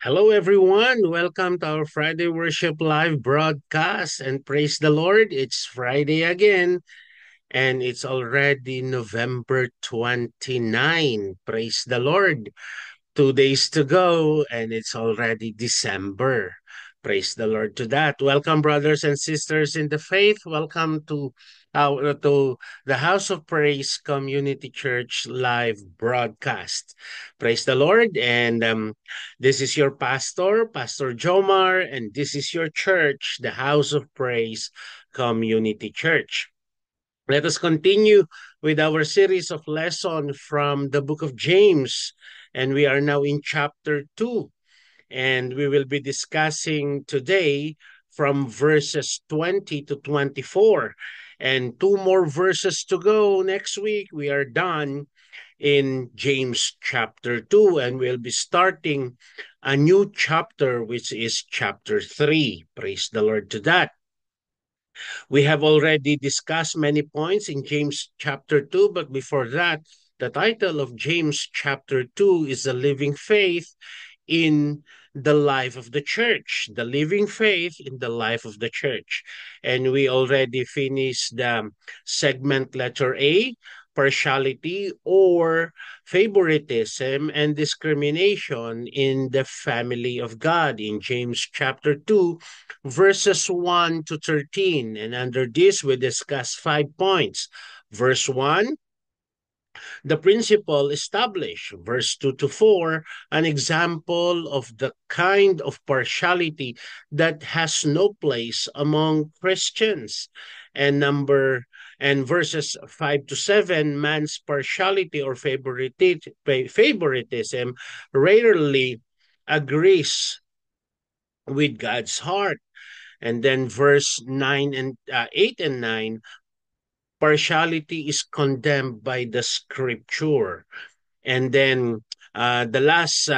Hello, everyone. Welcome to our Friday Worship Live broadcast. And praise the Lord, it's Friday again, and it's already November 29. Praise the Lord. 2 days to go, and it's already December. Praise the Lord to that. Welcome, brothers and sisters in the faith. Welcome to the House of Praise Community Church live broadcast. Praise the Lord. And this is your pastor, Pastor Jomar, and this is your church, the House of Praise Community Church. Let us continue with our series of lessons from the book of James. And we are now in chapter 2. And we will be discussing today from verses 20 to 24. And two more verses to go next week. We are done in James chapter 2. And we'll be starting a new chapter, which is chapter 3. Praise the Lord to that. We have already discussed many points in James chapter 2, but before that, the title of James chapter 2 is The Living Faith in the Life of the Church. The Living Faith in the Life of the Church. And we already finished the segment letter A, partiality or favoritism and discrimination in the family of God in James chapter 2 verses 1 to 13. And under this, we discuss 5 points. Verse 1, the principle established. Verse 2 to 4, an example of the kind of partiality that has no place among Christians. And verses 5 to 7, man's partiality or favoritism rarely agrees with God's heart. And then verse 9 and 8 and 9, partiality is condemned by the scripture. And then the last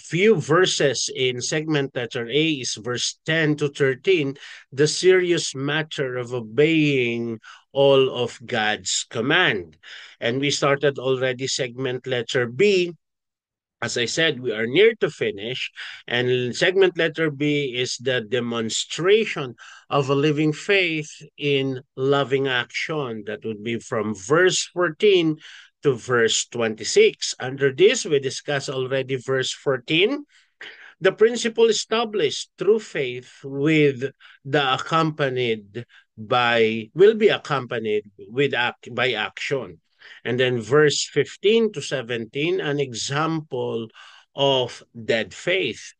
few verses in segment letter A is verse 10 to 13, the serious matter of obeying all of God's command. And we started already segment letter B. As I said, we are near to finish. And segment letter B is the demonstration of a living faith in loving action. That would be from verse 14 to verse 26. Under this, we discussed already verse 14. The principle established through faith with the accompanied will be accompanied by action. And then verse 15 to 17, an example of dead faith.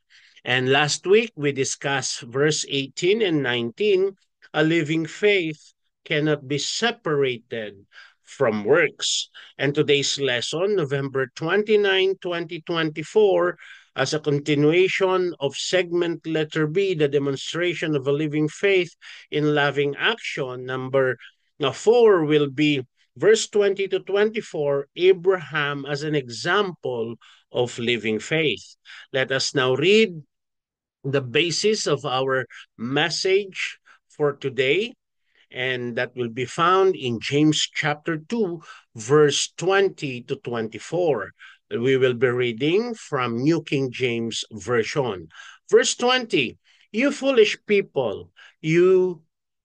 And last week we discussed verse 18 and 19, a living faith cannot be separated from works. And today's lesson, November 29, 2024, as a continuation of segment letter B, the demonstration of a living faith in loving action. Number 4 will be verse 20 to 24, Abraham as an example of living faith. Let us now read the basis of our message for today, and that will be found in James chapter 2, verse 20 to 24. We will be reading from New King James Version. Verse 20, you foolish people,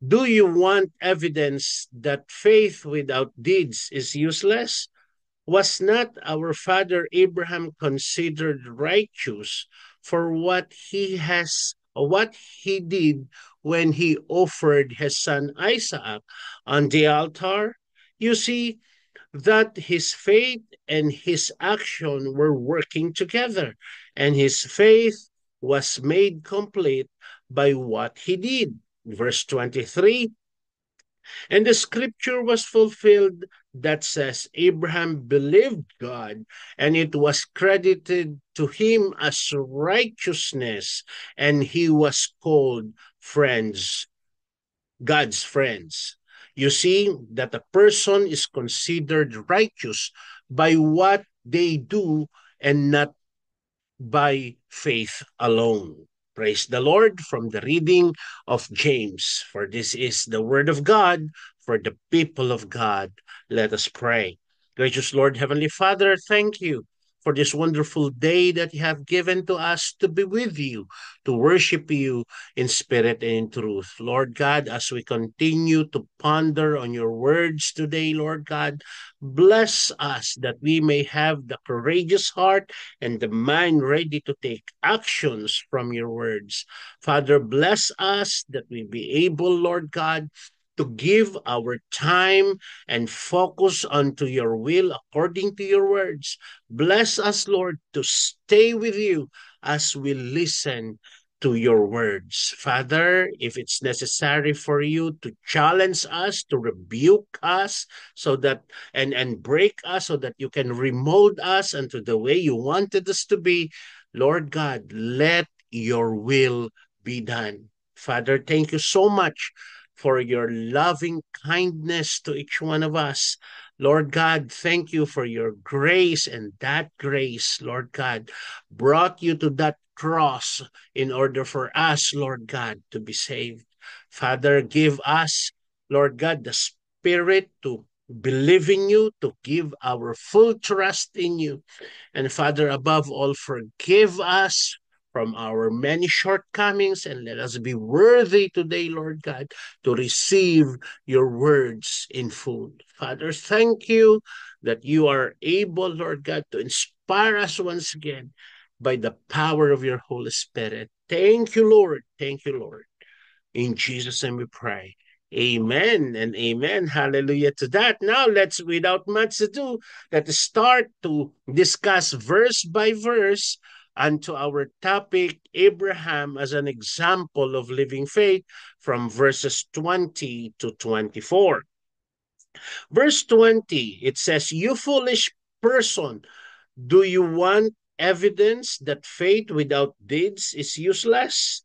do you want evidence that faith without deeds is useless? Was not our father Abraham considered righteous for what he did when he offered his son Isaac on the altar? You see that his faith and his action were working together, and his faith was made complete by what he did. Verse 23, and the scripture was fulfilled that says, Abraham believed God, and it was credited to him as righteousness, and he was called friends, God's friends. You see that a person is considered righteous by what they do and not by faith alone. Praise the Lord from the reading of James. For this is the word of God for the people of God. Let us pray. Gracious Lord, Heavenly Father, thank you for this wonderful day that you have given to us to be with you, to worship you in spirit and in truth. Lord God, as we continue to ponder on your words today, Lord God, bless us that we may have the courageous heart and the mind ready to take actions from your words. Father, bless us that we be able, Lord God, to give our time and focus onto your will according to your words. Bless us, Lord, to stay with you as we listen to your words. Father, if it's necessary for you to challenge us, to rebuke us, so that and break us so that you can remold us into the way you wanted us to be, Lord God, let your will be done. Father, thank you so much for your loving kindness to each one of us. Lord God, thank you for your grace, and that grace, Lord God, brought you to that cross in order for us, Lord God, to be saved. Father, give us, Lord God, the spirit to believe in you, to give our full trust in you. And Father, above all, forgive us from our many shortcomings, and let us be worthy today, Lord God, to receive your words in full. Father, thank you that you are able, Lord God, to inspire us once again by the power of your Holy Spirit. Thank you, Lord. Thank you, Lord. In Jesus' name we pray. Amen and amen. Hallelujah to that. Now let's, without much ado, let's start to discuss verse by verse onto our topic, Abraham as an example of living faith, from verses 20 to 24. Verse 20, it says, "You foolish person, do you want evidence that faith without deeds is useless?"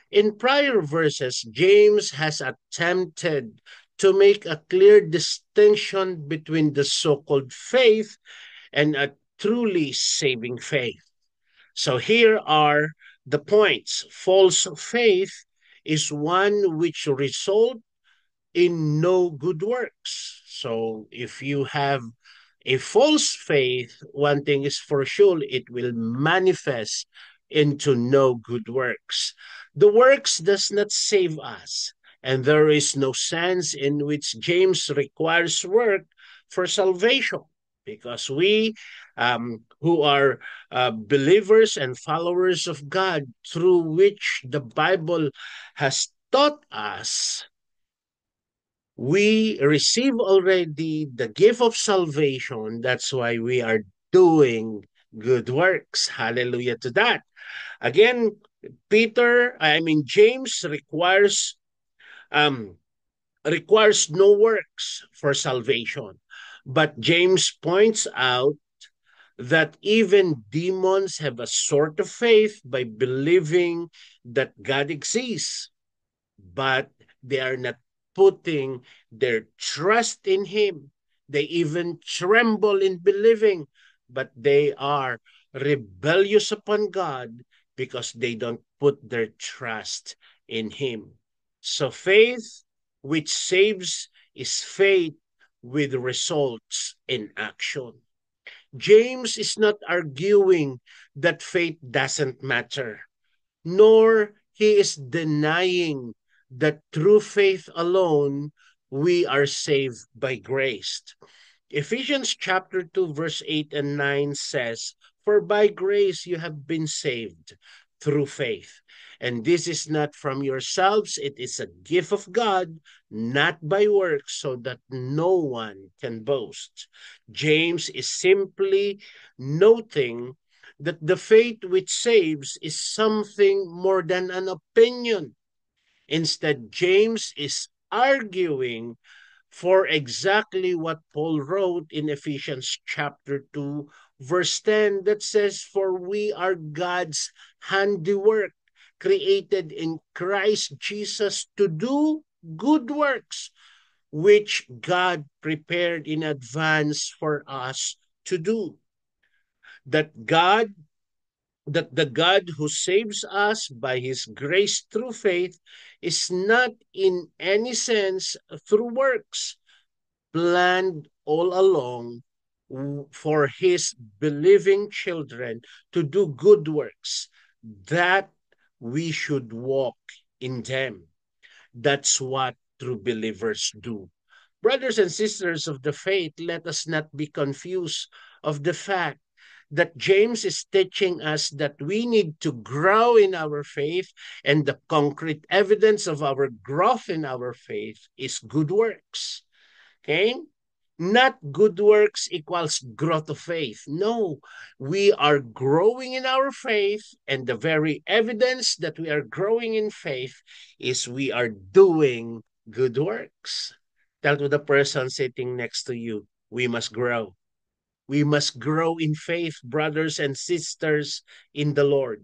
In prior verses, James has attempted to make a clear distinction between the so-called faith and a truly saving faith. So here are the points. False faith is one which results in no good works. So if you have a false faith, one thing is for sure, it will manifest into no good works. The works does not save us, and there is no sense in which James requires work for salvation, because we who are believers and followers of God, through which the Bible has taught us, we receive already the gift of salvation. That's why we are doing good works. Hallelujah to that. Again, James um requires no works for salvation. But James points out that even demons have a sort of faith by believing that God exists, but they are not putting their trust in him. They even tremble in believing, but they are rebellious upon God because they don't put their trust in him. So faith which saves is faith with results in action. James is not arguing that faith doesn't matter, nor he is denying that through faith alone we are saved by grace. Ephesians chapter 2 verse 8 and 9 says, "For by grace you have been saved through faith. And this is not from yourselves, it is a gift of God, not by works, so that no one can boast." James is simply noting that the faith which saves is something more than an opinion. Instead, James is arguing for exactly what Paul wrote in Ephesians chapter 2, verse 10, that says, "For we are God's handiwork, created in Christ Jesus to do good works, which God prepared in advance for us to do." That God that the God who saves us by his grace through faith is not in any sense through works planned all along for his believing children to do good works, that we should walk in them. That's what true believers do. Brothers and sisters of the faith, let us not be confused of the fact that James is teaching us that we need to grow in our faith, and the concrete evidence of our growth in our faith is good works. Okay? Not good works equals growth of faith. No, we are growing in our faith, and the very evidence that we are growing in faith is we are doing good works. Tell to the person sitting next to you, we must grow. We must grow in faith, brothers and sisters in the Lord.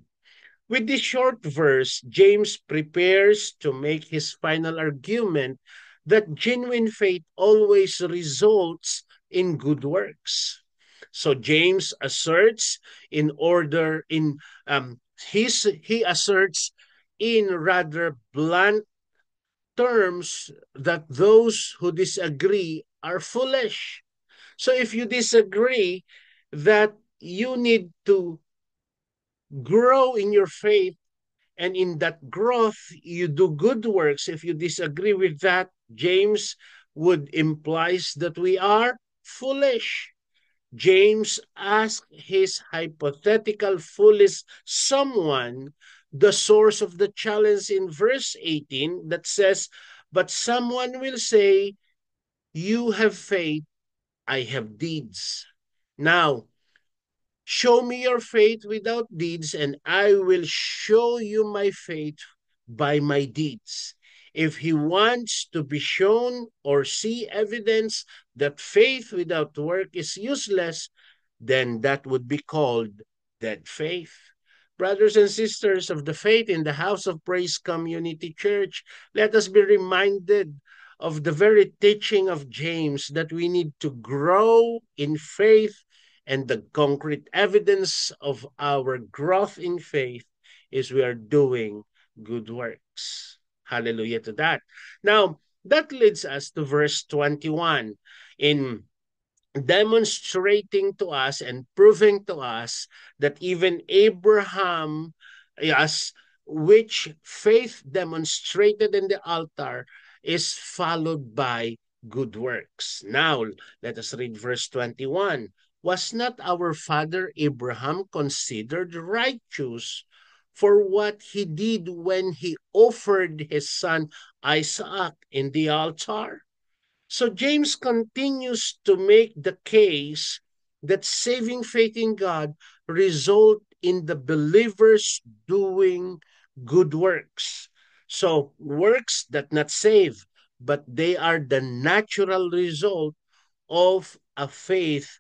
With this short verse, James prepares to make his final argument that genuine faith always results in good works. So James asserts in order in he asserts in rather blunt terms that those who disagree are foolish. So if you disagree that you need to grow in your faith, and in that growth you do good works, if you disagree with that, James would implies that we are foolish. James asked his hypothetical foolish someone the source of the challenge in verse 18 that says, but someone will say, you have faith, I have deeds. Now, show me your faith without deeds, and I will show you my faith by my deeds. If he wants to be shown or see evidence that faith without work is useless, then that would be called dead faith. Brothers and sisters of the faith in the House of Praise Community Church, let us be reminded of the very teaching of James that we need to grow in faith, and the concrete evidence of our growth in faith is we are doing good works. Hallelujah to that. Now, that leads us to verse 21 in demonstrating to us and proving to us that even Abraham, yes, which faith demonstrated in the altar is followed by good works. Now, let us read verse 21. Was not our father Abraham considered righteous for what he did when he offered his son Isaac in the altar? So James continues to make the case that saving faith in God result in the believers doing good works. So works that not save, but they are the natural result of a faith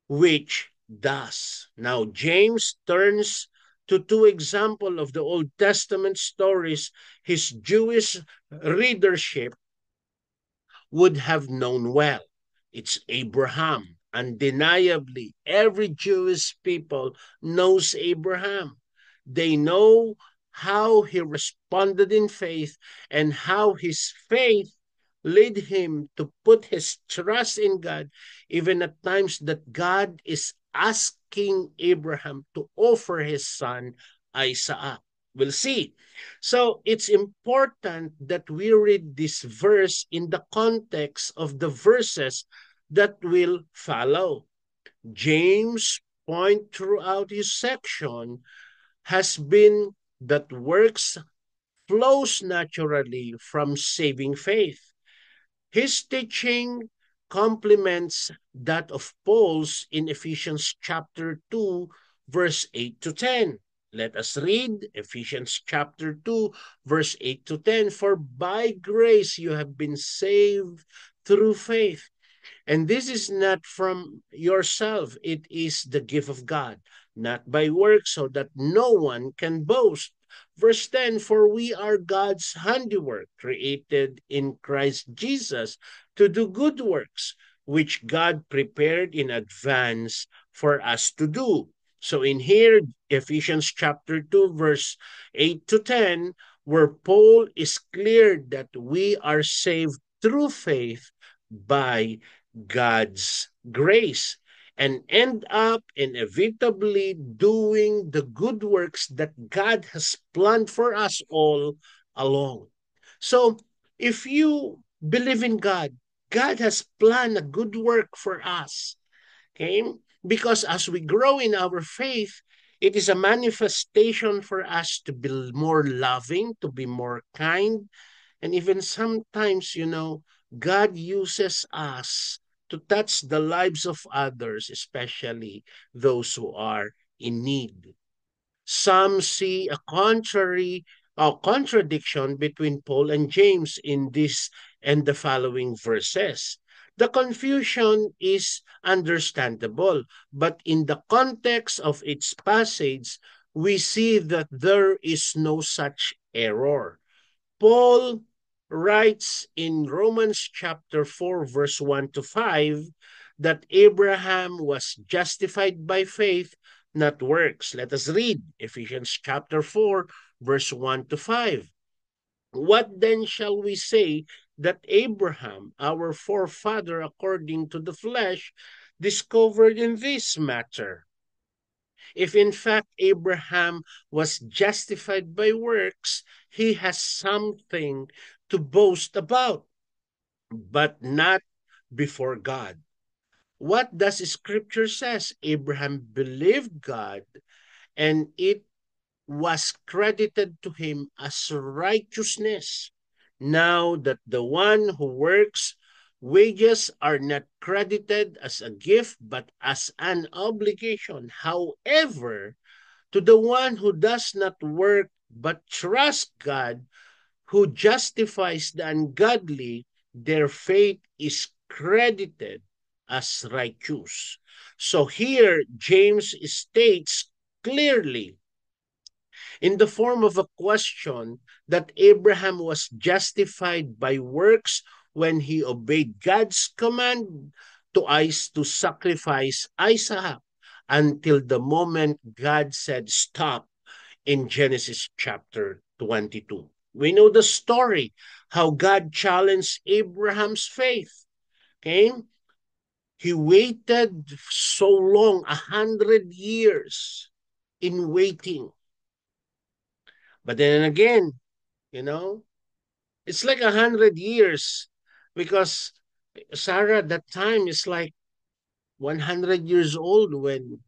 which does. Now James turns to two examples of the Old Testament stories his Jewish readership would have known well. It's Abraham. Undeniably, every Jewish people knows Abraham. They know how he responded in faith and how his faith led him to put his trust in God, even at times that God is asking Abraham to offer his son Isaac. We'll see. So it's important that we read this verse in the context of the verses that will follow. James' point throughout his section has been that works flows naturally from saving faith. His teaching complements that of Paul's in Ephesians chapter 2, verse 8 to 10. Let us read Ephesians chapter 2, verse 8 to 10. For by grace you have been saved through faith. And this is not from yourself, it is the gift of God, not by works, so that no one can boast. Verse 10, for we are God's handiwork, created in Christ Jesus to do good works, which God prepared in advance for us to do. So in here, Ephesians chapter 2, verse 8 to 10, where Paul is clear that we are saved through faith by God's grace. and end up inevitably doing the good works that God has planned for us all along. So, if you believe in God, God has planned a good work for us. Okay? Because as we grow in our faith, it is a manifestation for us to be more loving, to be more kind, and even sometimes, God uses us to touch the lives of others, especially those who are in need. Some see a contradiction between Paul and James in this and the following verses. The confusion is understandable, but in the context of its passage, we see that there is no such error. Paul writes in Romans chapter 4, verse 1 to 5, that Abraham was justified by faith, not works. Let us read Ephesians chapter 4, verse 1 to 5. What then shall we say that Abraham, our forefather according to the flesh, discovered in this matter? If in fact Abraham was justified by works, he has something to boast about, but not before God. What does Scripture says? Abraham believed God, and it was credited to him as righteousness. Now that the one who works, wages are not credited as a gift but as an obligation. However, to the one who does not work but trusts God, who justifies the ungodly, their faith is credited as righteous. So here, James states clearly in the form of a question that Abraham was justified by works when he obeyed God's command to sacrifice Isaac until the moment God said stop in Genesis chapter 22. We know the story, how God challenged Abraham's faith. Okay? He waited so long, 100 years in waiting. But then again, you know, it's like 100 years because Sarah at that time is like 100 years old when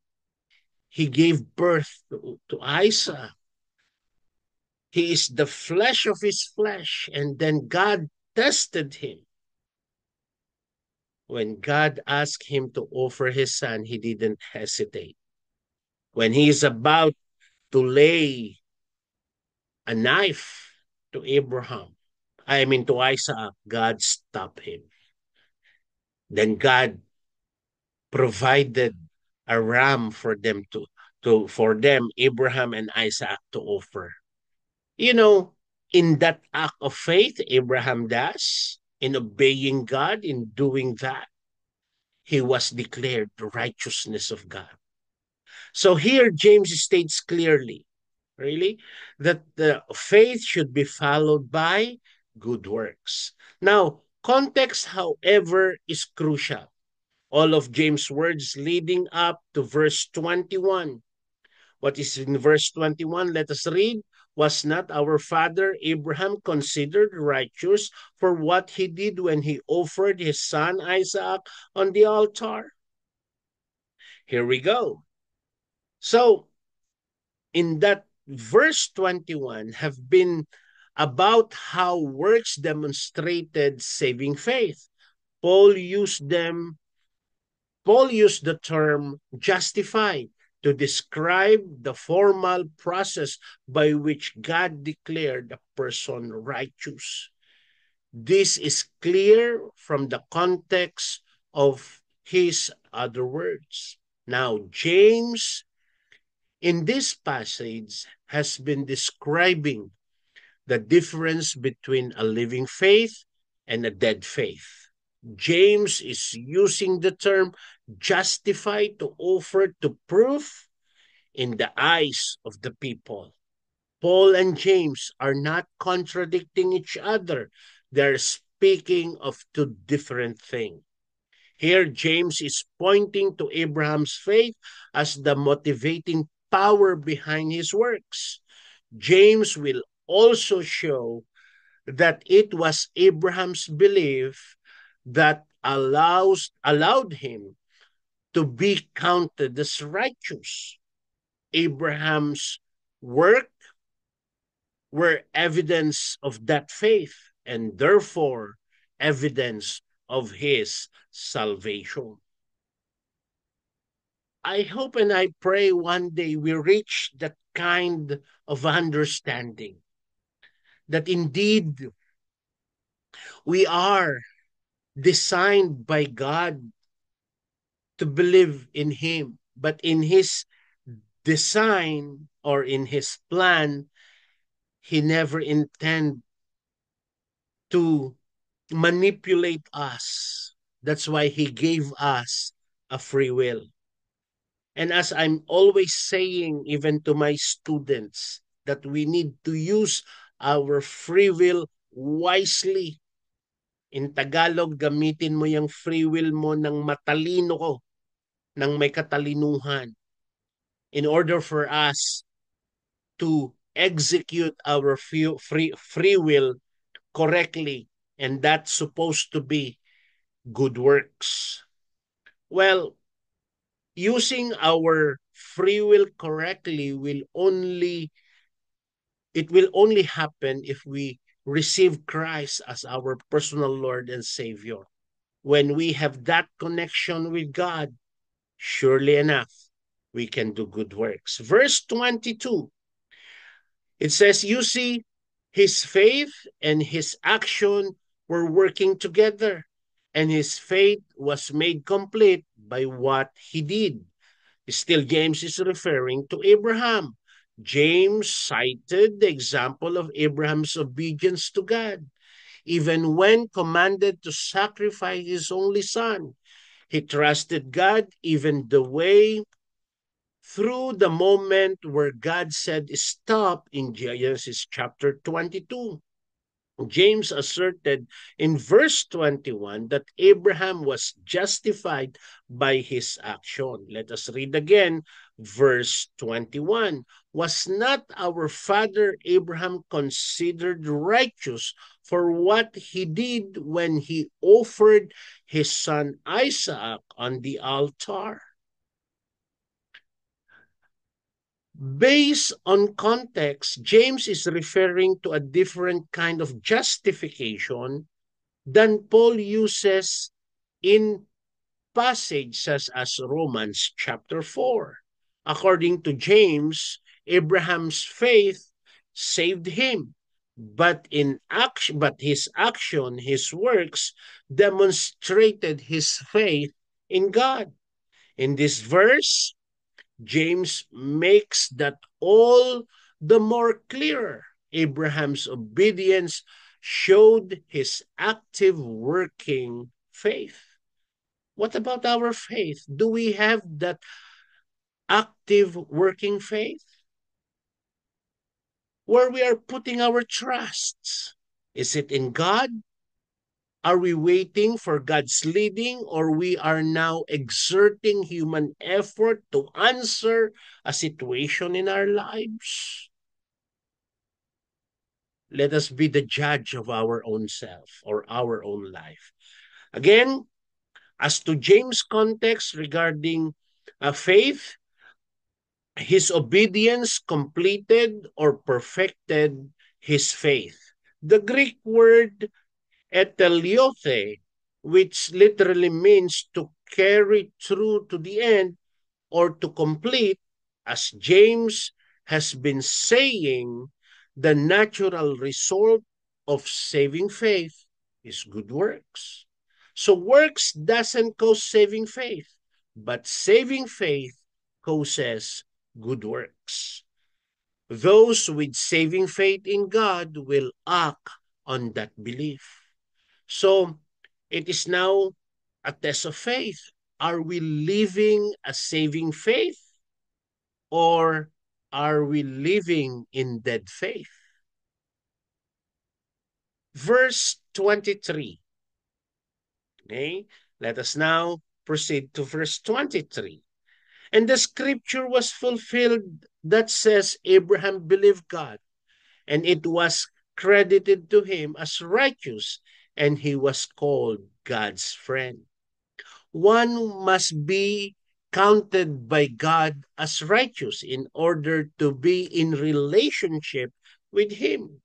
he gave birth to Isaac. He is the flesh of his flesh. And then God tested him. When God asked him to offer his son, he didn't hesitate. When he is about to lay a knife to to Isaac, God stopped him. Then God provided a ram for them for them, Abraham and Isaac, to offer. You know, in that act of faith, Abraham does, in obeying God, in doing that, he was declared the righteousness of God. So here, James states clearly, really, that the faith should be followed by good works. Now, context, however, is crucial. All of James' words leading up to verse 21. What is in verse 21? Let us read. Was not our father Abraham considered righteous for what he did when he offered his son Isaac on the altar? Here we go. So, in that verse 21 have been about how works demonstrated saving faith. Paul used them Paul used the term justify to describe the formal process by which God declared a person righteous. This is clear from the context of his other words. Now, James, in this passage, has been describing the difference between a living faith and a dead faith. James is using the term justify to offer to proof in the eyes of the people. Paul and James are not contradicting each other. They're speaking of two different things. Here, James is pointing to Abraham's faith as the motivating power behind his works. James will also show that it was Abraham's belief that allowed him to be counted as righteous. Abraham's work were evidence of that faith and therefore evidence of his salvation. I hope and I pray one day we reach that kind of understanding that indeed we are designed by God to believe in Him, but in His design or in His plan, He never intended to manipulate us. That's why He gave us a free will. And as I'm always saying, even to my students, that we need to use our free will wisely. In Tagalog, gamitin mo yung free will mo ng matalino ko, ng may katalinuhan, in order for us to execute our free will correctly. And that's supposed to be good works. Well, using our free will correctly it will only happen if we receive Christ as our personal Lord and Savior. When we have that connection with God, surely enough, we can do good works. Verse 22, it says, you see, his faith and his action were working together, and his faith was made complete by what he did. Still, James is referring to Abraham. James cited the example of Abraham's obedience to God. Even when commanded to sacrifice his only son, he trusted God even the way through the moment where God said stop in Genesis chapter 22. James asserted in verse 21 that Abraham was justified by his action. Let us read again verse 21. Was not our father Abraham considered righteous for what he did when he offered his son Isaac on the altar? Based on context, James is referring to a different kind of justification than Paul uses in passages such as Romans chapter 4. According to James, Abraham's faith saved him, but his action, his works demonstrated his faith in God. In this verse, James makes that all the more clear. Abraham's obedience showed his active working faith. What about our faith? Do we have that active working faith? Where we are putting our trust? Is it in God? Are we waiting for God's leading, or we are now exerting human effort to answer a situation in our lives? Let us be the judge of our own self or our own life. Again, as to James' context regarding faith, his obedience completed or perfected his faith. The Greek word eteliote, which literally means to carry through to the end or to complete, as James has been saying, the natural result of saving faith is good works. So works doesn't cause saving faith, but saving faith causes good works. Those with saving faith in God will act on that belief. So it is now a test of faith. Are we living a saving faith, or are we living in dead faith? Verse 23. Okay? Let us now proceed to verse 23. And the scripture was fulfilled that says Abraham believed God, and it was credited to him as righteous, and he was called God's friend. One must be counted by God as righteous in order to be in relationship with him.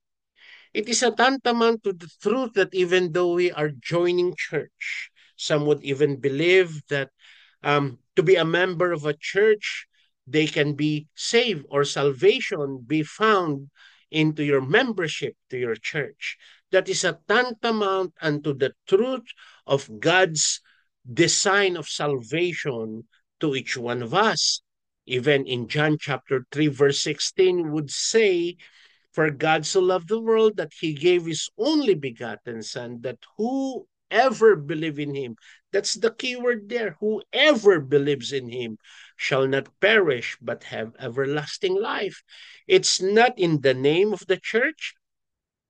It is a tantamount to the truth that even though we are joining church, some would even believe that to be a member of a church, they can be saved or salvation be found into your membership to your church. That is a tantamount unto the truth of God's design of salvation to each one of us. Even in John chapter 3, verse 16 would say, for God so loved the world that he gave his only begotten Son, that whoever believe in him, that's the key word there, whoever believes in him shall not perish but have everlasting life. It's not in the name of the church.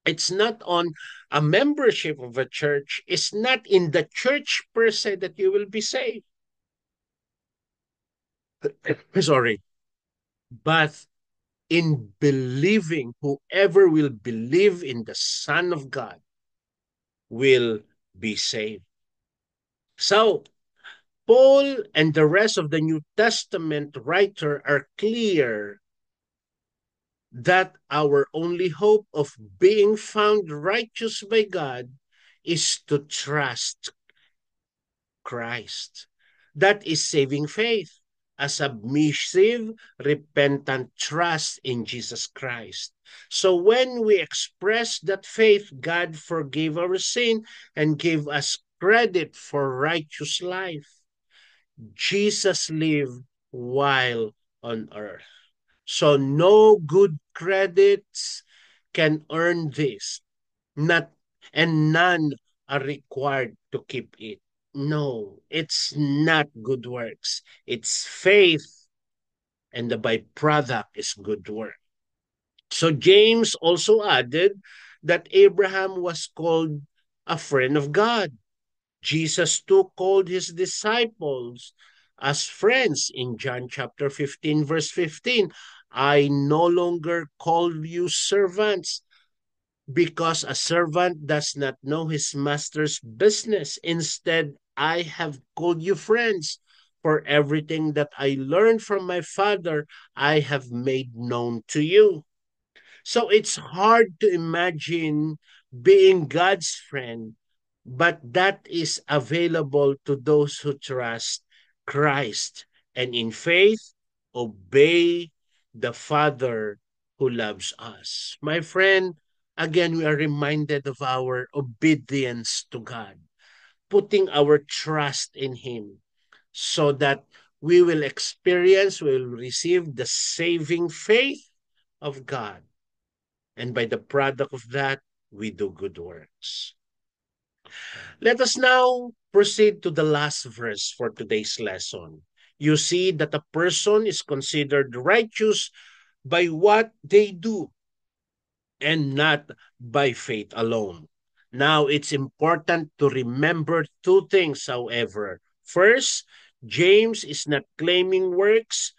It's not on a membership of a church. It's not in the church per se that you will be saved. Sorry. But in believing, whoever will believe in the Son of God will be saved. So, Paul and the rest of the New Testament writer are clear that our only hope of being found righteous by God is to trust Christ. That is saving faith, a submissive, repentant trust in Jesus Christ. So when we express that faith, God forgave our sin and gave us credit for righteous life. Jesus lived while on earth. So no good credits can earn this. Not and none are required to keep it. No, it's not good works. It's faith, and the byproduct is good work. So James also added that Abraham was called a friend of God. Jesus too called his disciples as friends in John chapter 15, verse 15. I no longer call you servants, because a servant does not know his master's business. Instead, I have called you friends, for everything that I learned from my father, I have made known to you. So it's hard to imagine being God's friend, but that is available to those who trust Christ and in faith obey the Father who loves us. My friend, again, we are reminded of our obedience to God, putting our trust in Him so that we will experience, we will receive the saving faith of God. And by the product of that, we do good works. Let us now proceed to the last verse for today's lesson. You see that a person is considered righteous by what they do and not by faith alone. Now, it's important to remember two things, however. First, James is not claiming works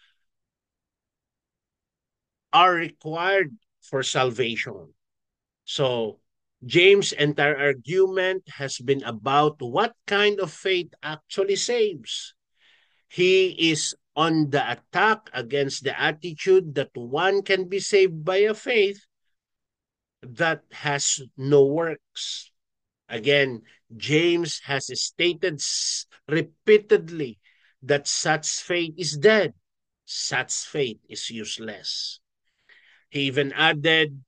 are required for salvation. So, James' entire argument has been about what kind of faith actually saves. He is on the attack against the attitude that one can be saved by a faith that has no works. Again, James has stated repeatedly that such faith is dead. Such faith is useless. He even added,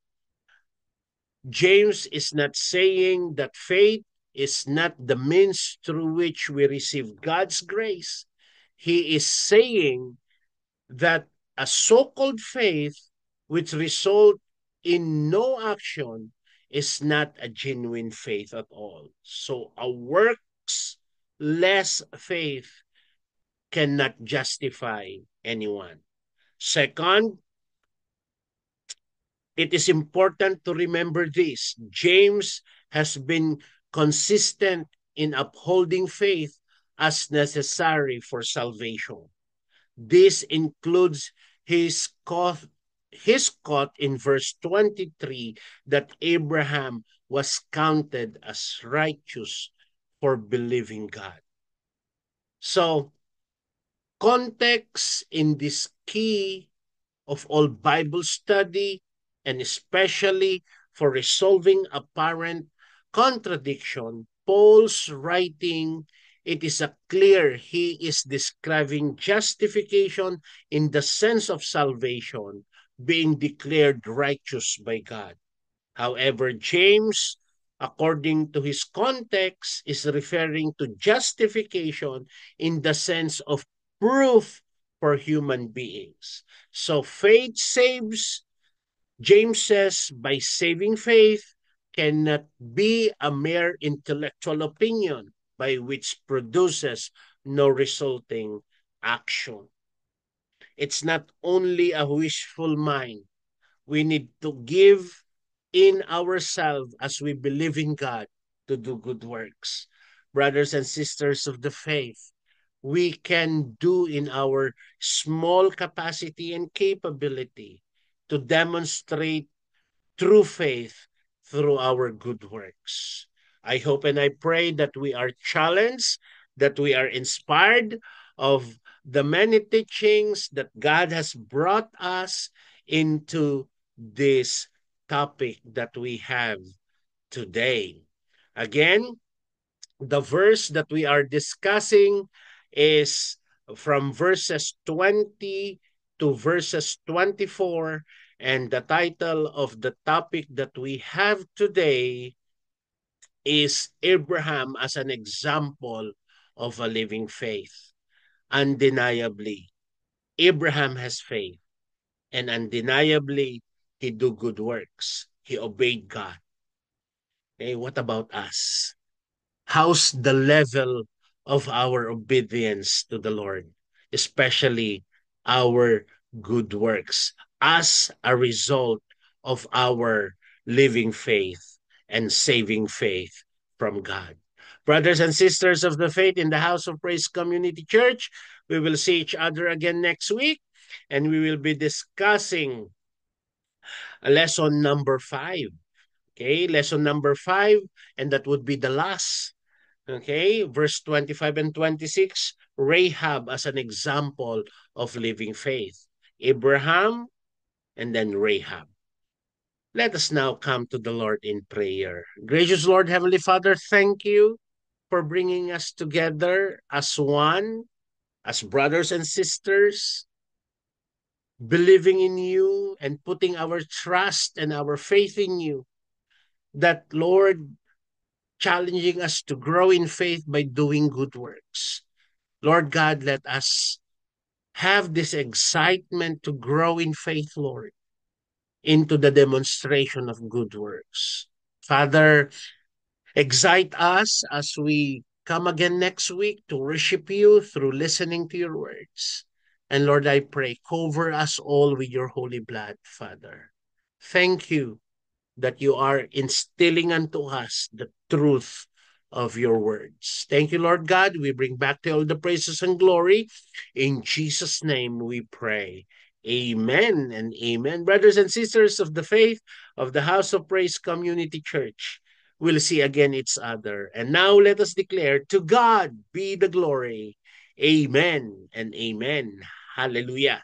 James is not saying that faith is not the means through which we receive God's grace. He is saying that a so-called faith which result in no action is not a genuine faith at all. So a works less faith cannot justify anyone. Second, it is important to remember this. James has been consistent in upholding faith as necessary for salvation. This includes his caught, his caught in verse 23 that Abraham was counted as righteous for believing God. So, context in this key of all Bible study, and especially for resolving apparent contradiction, Paul's writing, it is a clear he is describing justification in the sense of salvation, being declared righteous by God. However, James, according to his context, is referring to justification in the sense of proof for human beings. So faith saves, James says, by saving faith cannot be a mere intellectual opinion by which produces no resulting action. It's not only a wishful mind. We need to give in ourselves as we believe in God to do good works. Brothers and sisters of the faith, we can do in our small capacity and capability to demonstrate true faith through our good works. I hope and I pray that we are challenged, that we are inspired of the many teachings that God has brought us into this topic that we have today. Again, the verse that we are discussing is from verses 20 to verses 24, and the title of the topic that we have today is Abraham as an example of a living faith. Undeniably, Abraham has faith, and undeniably, he do good works. He obeyed God. Okay, what about us? How's the level of our obedience to the Lord, especially our good works, as a result of our living faith and saving faith from God? Brothers and sisters of the faith in the House of Praise Community Church, we will see each other again next week, and we will be discussing lesson number 5. Okay, lesson number 5, and that would be the last. Okay, verse 25 and 26, Rahab as an example of living faith. Abraham and then Rahab. Let us now come to the Lord in prayer. Gracious Lord, Heavenly Father, thank you for bringing us together as one, as brothers and sisters, believing in you and putting our trust and our faith in you. That, Lord, challenging us to grow in faith by doing good works. Lord God, let us have this excitement to grow in faith, Lord, into the demonstration of good works. Father, excite us as we come again next week to worship you through listening to your words. And Lord, I pray, cover us all with your holy blood, Father. Thank you that you are instilling unto us the truth of your words. Thank you, Lord God. We bring back to all the praises and glory. In Jesus' name we pray. Amen and amen. Brothers and sisters of the faith of the House of Praise Community Church, we'll see again each other. And now let us declare, to God be the glory. Amen and amen. Hallelujah.